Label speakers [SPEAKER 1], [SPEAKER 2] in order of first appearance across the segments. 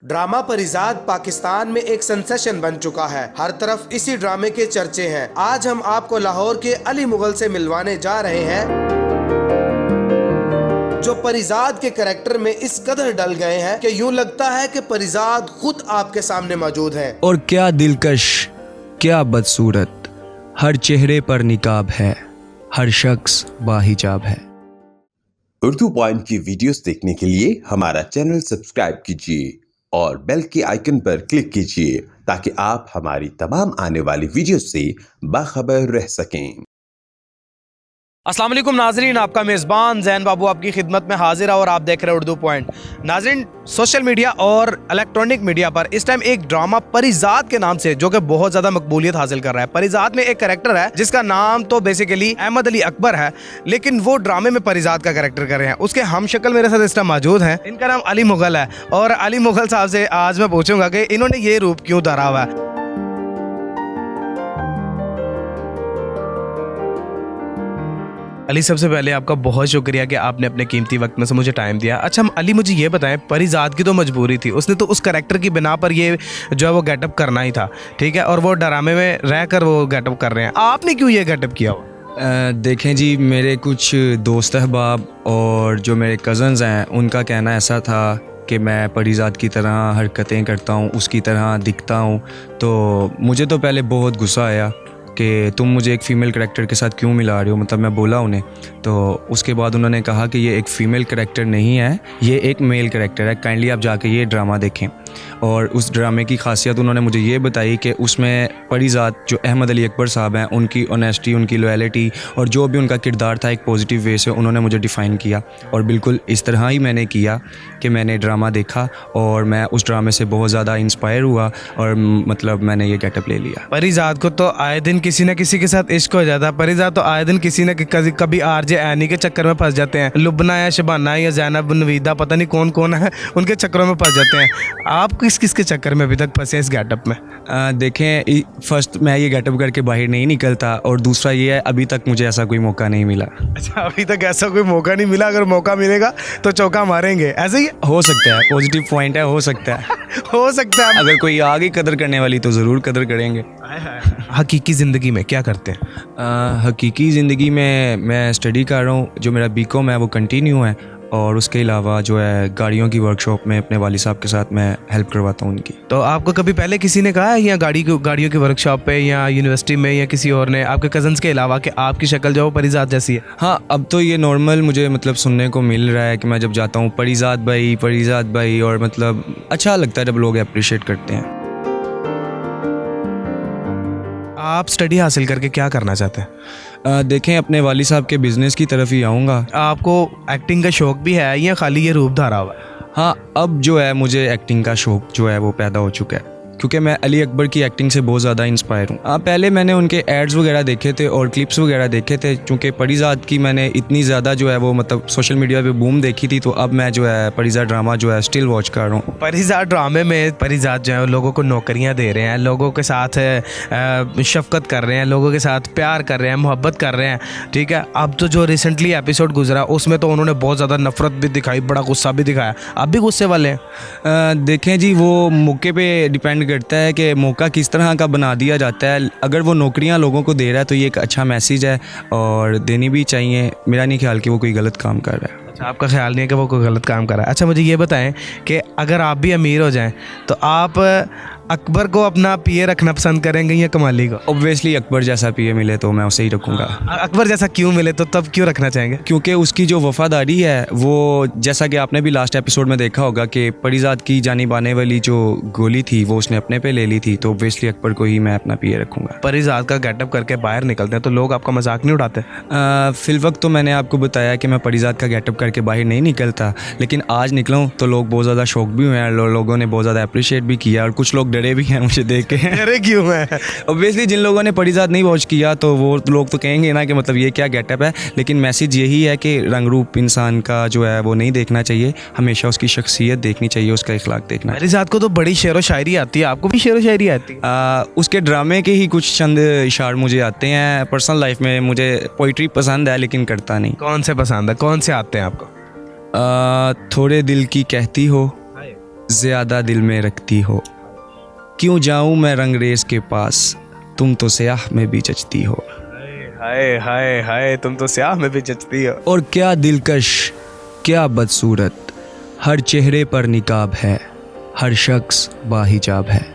[SPEAKER 1] Drama Parizad Pakistan में एक sensation बन चुका है। हर तरफ इसी ड्रामे के चर्चे हैं। आज हम आपको लाहौर के अली मुगल से मिलवाने जा रहे हैं, जो परिजाद के कैरेक्टर में इस कदर डल गए हैं कि यूं लगता है कि परिजाद खुद आपके सामने मौजूद है।
[SPEAKER 2] और क्या दिलकश, क्या बदसूरत, हर चेहरे पर निकाब है, हर शख्स बाहिजाब है।
[SPEAKER 3] उर्दू पॉइंट की वीडियोस देखने के लिए हमारा चैनल सब्सक्राइब कीजिए और बेल के आइकन पर क्लिक कीजिए ताकि आप हमारी तमाम आने वाली वीडियो से बाखबर रह सकें।
[SPEAKER 1] अस्सलाम वालेकुम नाजरीन, आपका मेज़बान जैन बाबू आपकी खिदमत में हाजिर है और आप देख रहे हैं उर्दू पॉइंट। नाजरीन, सोशल मीडिया और इलेक्ट्रॉनिक मीडिया पर इस टाइम एक ड्रामा परिजाद के नाम से जो कि बहुत ज़्यादा मकबूलियत हासिल कर रहा है। परिजाद में एक कैरेक्टर है जिसका नाम तो बेसिकली अहमद अली अकबर है, लेकिन वो ड्रामे में परिजाद का कैरेक्टर कर रहे हैं। उसके हम शक्ल मेरे साथ इस टाइम मौजूद हैं। इनका नाम अली मुगल है और अली मुगल साहब से आज मैं पूछूंगा कि इन्होंने ये रूप क्यों धरा हुआ है। अली, सबसे पहले आपका बहुत शुक्रिया कि आपने अपने कीमती वक्त में से मुझे टाइम दिया। अच्छा अली, मुझे ये बताएं, परिजाद की तो मजबूरी थी, उसने तो उस करैक्टर की बिना पर ये जो है वो गेटअप करना ही था, ठीक है, और वो ड्रामे में रहकर वो गेटअप कर रहे हैं। आपने क्यों ये गेटअप किया हो?
[SPEAKER 2] देखें जी, मेरे कुछ दोस्त अहबाब और जो मेरे कज़न्स हैं उनका कहना ऐसा था कि मैं परिजाद की तरह हरकतें करता हूँ, उसकी तरह दिखता हूँ। तो मुझे तो पहले बहुत गुस्सा आया कि तुम मुझे एक फ़ीमेल करैक्टर के साथ क्यों मिला रहे हो, मतलब मैं बोला उन्हें। तो उसके बाद उन्होंने कहा कि ये एक फ़ीमेल करैक्टर नहीं है, ये एक मेल करैक्टर है, काइंडली आप जाके ये ड्रामा देखें। और उस ड्रामे की खासियत उन्होंने मुझे ये बताई कि उसमें परिजाद जो अहमद अली अकबर साहब हैं, उनकी ऑनेस्टी, उनकी लॉयल्टी और जो भी उनका किरदार था एक पॉजिटिव वे से उन्होंने मुझे डिफ़ाइन किया। और बिल्कुल इस तरह ही मैंने किया कि मैंने ड्रामा देखा और मैं उस ड्रामे से बहुत ज़्यादा इंस्पायर हुआ और मतलब मैंने ये गेटअप ले लिया।
[SPEAKER 1] परिजाद को तो आए दिन किसी न किसी के साथ इश्क हो जाता है। परिजाद तो आए दिन किसी न कभी आरजे ऐनी के चक्कर में फंस जाते हैं। लुबना या शबाना या जैनब नवीदा, पता नहीं कौन कौन है, उनके चक्करों में फंस जाते हैं। आप किस किस के चक्कर में अभी तक फंसे इस गेटअप में?
[SPEAKER 2] देखें, फर्स्ट मैं ये गेटअप करके बाहर नहीं निकलता और दूसरा ये है अभी तक मुझे ऐसा कोई मौका नहीं मिला।
[SPEAKER 1] अच्छा, अभी तक ऐसा कोई मौका नहीं मिला। अगर मौका मिलेगा तो चौका मारेंगे, ऐसे ही
[SPEAKER 2] हो सकता है, पॉजिटिव पॉइंट है, हो सकता है
[SPEAKER 1] हो सकता है।
[SPEAKER 2] अगर कोई आगे कदर करने वाली तो ज़रूर कदर करेंगे।
[SPEAKER 1] हकीकी ज़िंदगी में क्या करते हैं?
[SPEAKER 2] हकीकी ज़िंदगी में मैं स्टडी कर रहा हूँ, जो मेरा बीकॉम है वो कंटिन्यू है, और उसके अलावा जो है गाड़ियों की वर्कशॉप में अपने वाली साहब के साथ मैं हेल्प करवाता हूँ उनकी।
[SPEAKER 1] तो आपको कभी पहले किसी ने कहा है या गाड़ियों की वर्कशॉप पे या यूनिवर्सिटी में या किसी और ने, आपके कज़न्स के अलावा, कि आपकी शक्ल जो है वो परिजाद जैसी है?
[SPEAKER 2] हाँ, अब तो ये नॉर्मल मुझे मतलब सुनने को मिल रहा है कि मैं जब जाता हूँ परिजाद भाई, और मतलब अच्छा लगता है जब लोग अप्रिशिएट करते हैं।
[SPEAKER 1] आप स्टडी हासिल करके क्या करना चाहते हैं?
[SPEAKER 2] देखें, अपने वाली साहब के बिज़नेस की तरफ ही आऊँगा।
[SPEAKER 1] आपको एक्टिंग का शौक़ भी है या खाली ये रूप धारा हुआ है?
[SPEAKER 2] हाँ, अब जो है मुझे एक्टिंग का शौक़ जो है वो पैदा हो चुका है, क्योंकि मैं अली अकबर की एक्टिंग से बहुत ज़्यादा इंस्पायर हूँ। पहले मैंने उनके एड्स वगैरह देखे थे और क्लिप्स वगैरह देखे थे, क्योंकि परिजाद की मैंने इतनी ज़्यादा जो है वो मतलब सोशल मीडिया पे बूम देखी थी, तो अब मैं जो है परिजाद ड्रामा जो है स्टिल वॉच कर रहा हूँ।
[SPEAKER 1] परिजाद ड्रामे में परिजाद जो है लोगों को नौकरियाँ दे रहे हैं, लोगों के साथ शफकत कर रहे हैं, लोगों के साथ प्यार कर रहे हैं, मोहब्बत कर रहे हैं, ठीक है। अब तो जो रिसेंटली एपिसोड गुजरा उसमें तो उन्होंने बहुत ज़्यादा नफरत भी दिखाई, बड़ा गुस्सा भी दिखाया। आप भी गुस्से वाले हैं?
[SPEAKER 2] देखें जी, वो मौके पर डिपेंड करता है कि मौका किस तरह का बना दिया जाता है। अगर वो नौकरियां लोगों को दे रहा है तो ये एक अच्छा मैसेज है और देनी भी चाहिए। मेरा नहीं ख्याल कि वो कोई गलत काम कर रहा है।
[SPEAKER 1] अच्छा, आपका ख्याल नहीं है कि वो कोई गलत काम कर रहा है। अच्छा, मुझे ये बताएं कि अगर आप भी अमीर हो जाएं तो आप अकबर को अपना पीए रखना पसंद करेंगे या कमाली को?
[SPEAKER 2] ऑब्वियसली अकबर जैसा पीए मिले तो मैं उसे ही रखूँगा।
[SPEAKER 1] अकबर जैसा क्यों मिले तो तब क्यों रखना चाहेंगे?
[SPEAKER 2] क्योंकि उसकी जो वफादारी है वो, जैसा कि आपने भी लास्ट एपिसोड में देखा होगा कि परिजाद की जानिब आने वाली जो गोली थी वो उसने अपने पे ले ली थी, तो ऑब्वियसली अकबर को ही मैं अपना पीए रखूँगा।
[SPEAKER 1] परिजाद का गेटअप करके बाहर निकलते हैं तो लोग आपका मजाक नहीं उड़ाते?
[SPEAKER 2] फिलवक्त तो मैंने आपको बताया कि मैं परिजाद का गेटअप करके बाहर नहीं निकलता, लेकिन आज निकला हूँ तो लोग बहुत ज़्यादा शौक भी हुए हैं, लोगों ने बहुत ज़्यादा अप्रिशिएट भी किया और कुछ लोग डरे भी हैं मुझे देख के।
[SPEAKER 1] डरे क्यों हैं?
[SPEAKER 2] ऑब्वियसली जिन लोगों ने परिजाद नहीं वॉच किया तो वो लोग तो कहेंगे ना कि मतलब ये क्या गेटअप है, लेकिन मैसेज यही है कि रंग रूप इंसान का जो है वो नहीं देखना चाहिए, हमेशा उसकी शख्सियत देखनी चाहिए, उसका इखलाक देखना।
[SPEAKER 1] परिजाद को तो बड़ी शेर व शायरी आती है, आपको भी शेर व शायरी आती है?
[SPEAKER 2] उसके ड्रामे के ही कुछ चंद इशार मुझे आते हैं। पर्सनल लाइफ में मुझे पोइट्री पसंद है लेकिन करता नहीं।
[SPEAKER 1] कौन से पसंद है, कौन से आते हैं आपको?
[SPEAKER 2] थोड़े दिल की कहती हो, ज़्यादा दिल में रखती हो। क्यों जाऊँ मैं रंगरेज के पास, तुम तो स्याह में भी जचती हो।
[SPEAKER 1] हाय हाय हाय, तुम तो स्याह में भी जचती हो।
[SPEAKER 2] और क्या दिलकश, क्या बदसूरत, हर चेहरे पर निकाब है, हर शख्स बाहिजाब है।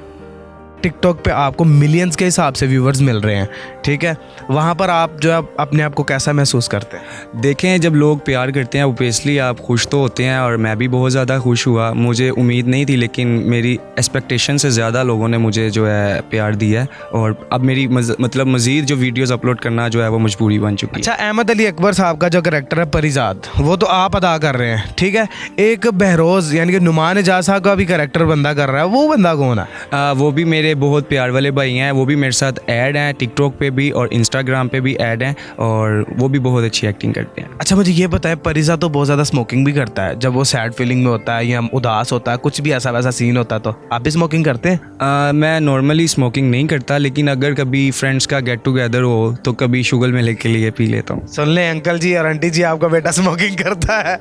[SPEAKER 1] टिकटॉक पे आपको मिलियंस के हिसाब से व्यूवर्स मिल रहे हैं, ठीक है, वहाँ पर आप जो है अपने आप को कैसा महसूस करते हैं?
[SPEAKER 2] देखें, जब लोग प्यार करते हैं ओबियसली आप खुश तो होते हैं, और मैं भी बहुत ज़्यादा खुश हुआ। मुझे उम्मीद नहीं थी, लेकिन मेरी एक्सपेक्टेशन से ज़्यादा लोगों ने मुझे जो है प्यार दिया है, और अब मेरी मतलब मज़ीद जो वीडियोस अपलोड करना जो है वो मजबूरी बन चुकी है।
[SPEAKER 1] अच्छा, अहमद अली अकबर साहब का जो करेक्टर है परिजात, वो तो आप अदा कर रहे हैं, ठीक है। एक बहरोज़ यानी कि नुमान एजाज साहब का भी करेक्टर बंदा कर रहा है, वो बंदा कौन है?
[SPEAKER 2] वो भी मेरे बहुत प्यार वाले भाई हैं, वो भी मेरे साथ ऐड हैं टिकटॉक पे भी और इंस्टाग्राम पे भी ऐड हैं, और वो भी बहुत अच्छी एक्टिंग करते हैं।
[SPEAKER 1] अच्छा, मुझे ये बताएं, परिजा तो बहुत ज़्यादा स्मोकिंग भी करता है, जब वो सैड फीलिंग में होता है या उदास होता है, कुछ भी ऐसा वैसा सीन होता है, तो आप भी स्मोकिंग करते हैं?
[SPEAKER 2] मैं नॉर्मली स्मोकिंग नहीं करता, लेकिन अगर कभी फ्रेंड्स का गेट टुगेदर हो तो कभी शुगर मिलने के लिए पी लेता हूँ।
[SPEAKER 1] सुन लें अंकल जी और आंटी जी, आपका बेटा स्मोकिंग करता है।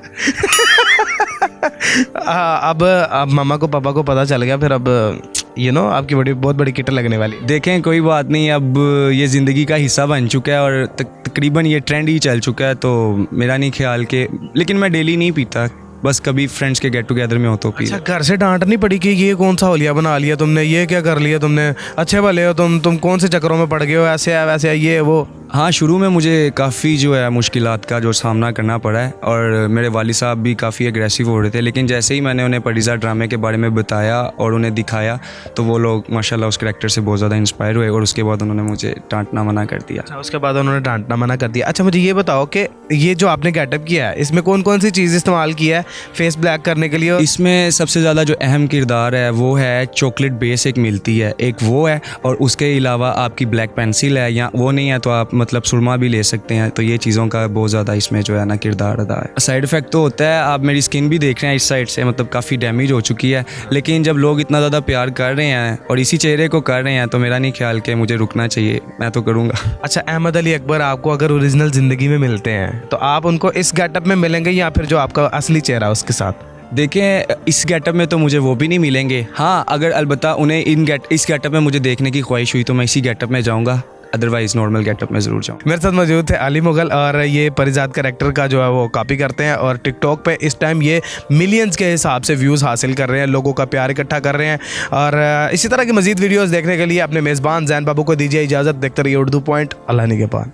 [SPEAKER 1] अब मामा को पापा को पता चल गया, फिर अब आपकी बहुत बड़ी किट लगने वाली।
[SPEAKER 2] देखें, कोई बात नहीं, अब ये ज़िंदगी का हिस्सा बन चुका है और तकरीबन ये ट्रेंड ही चल चुका है, तो मेरा नहीं ख्याल के, लेकिन मैं डेली नहीं पीता, बस कभी फ्रेंड्स के गेट टुगेदर में हो तो पी।
[SPEAKER 1] अच्छा, घर से डांट नहीं पड़ी कि ये कौन सा होलिया बना लिया तुमने, ये क्या कर लिया तुमने, अच्छे भले हो तुम कौन से चक्करों में पड़ गए हो, ऐसे है वैसे है, ये वो?
[SPEAKER 2] हाँ, शुरू में मुझे काफ़ी जो है मुश्किलात का जो सामना करना पड़ा है, और मेरे वालिद साहब भी काफ़ी एग्रेसिव हो रहे थे, लेकिन जैसे ही मैंने उन्हें परिजा ड्रामे के बारे में बताया और उन्हें दिखाया, तो वो लोग माशाल्लाह उस करैक्टर से बहुत ज़्यादा इंस्पायर हुए, और उसके बाद उन्होंने मुझे डांटना मना कर दिया।
[SPEAKER 1] अच्छा, उसके बाद उन्होंने डांटना मना कर दिया। अच्छा, मुझे ये बताओ कि ये जो आपने गेटअप किया है, इसमें कौन कौन सी चीज़ इस्तेमाल की है फेस ब्लैक करने के लिए?
[SPEAKER 2] इसमें सबसे ज़्यादा जो अहम किरदार है वो है चॉकलेट बेस एक मिलती है, एक वो है, और उसके अलावा आपकी ब्लैक पेंसिल है, या वो नहीं है तो आप मतलब सुरमा भी ले सकते हैं। तो ये चीज़ों का बहुत ज़्यादा इसमें जो है ना किरदार अदा है। साइड इफ़ेक्ट तो होता है, आप मेरी स्किन भी देख रहे हैं इस साइड से, मतलब काफ़ी डैमेज हो चुकी है, लेकिन जब लोग इतना ज़्यादा प्यार कर रहे हैं और इसी चेहरे को कर रहे हैं, तो मेरा नहीं ख्याल कि मुझे रुकना चाहिए, मैं तो करूँगा।
[SPEAKER 1] अच्छा, अहमद अली अकबर आपको अगर ओरिजिनल ज़िंदगी में मिलते हैं तो आप उनको इस गेटअप में मिलेंगे या फिर जो आपका असली चेहरा है उसके साथ?
[SPEAKER 2] देखें, इस गेटअप में तो मुझे वो भी नहीं मिलेंगे। हाँ, अगर अलबत्ता उन्हें इस गेटअप में मुझे देखने की ख्वाहिश हुई तो मैं इसी गेटअप में जाऊँगा, अदरवाइज़ नॉर्मल गेटअप में ज़रूर जाऊँ।
[SPEAKER 1] मेरे साथ मौजूद थे अली मुगल, और ये परिजात कैरेक्टर का जो है वो कॉपी करते हैं, और टिकटॉक पे इस टाइम ये मिलियंस के हिसाब से व्यूज़ हासिल कर रहे हैं, लोगों का प्यार इकट्ठा कर रहे हैं। और इसी तरह की मज़ीद वीडियोज़ देखने के लिए अपने मेज़बान जैन बाबू को दीजिए इजाज़त। देखते रहिए उर्दू पॉइंट। अल्लाह निगहबान।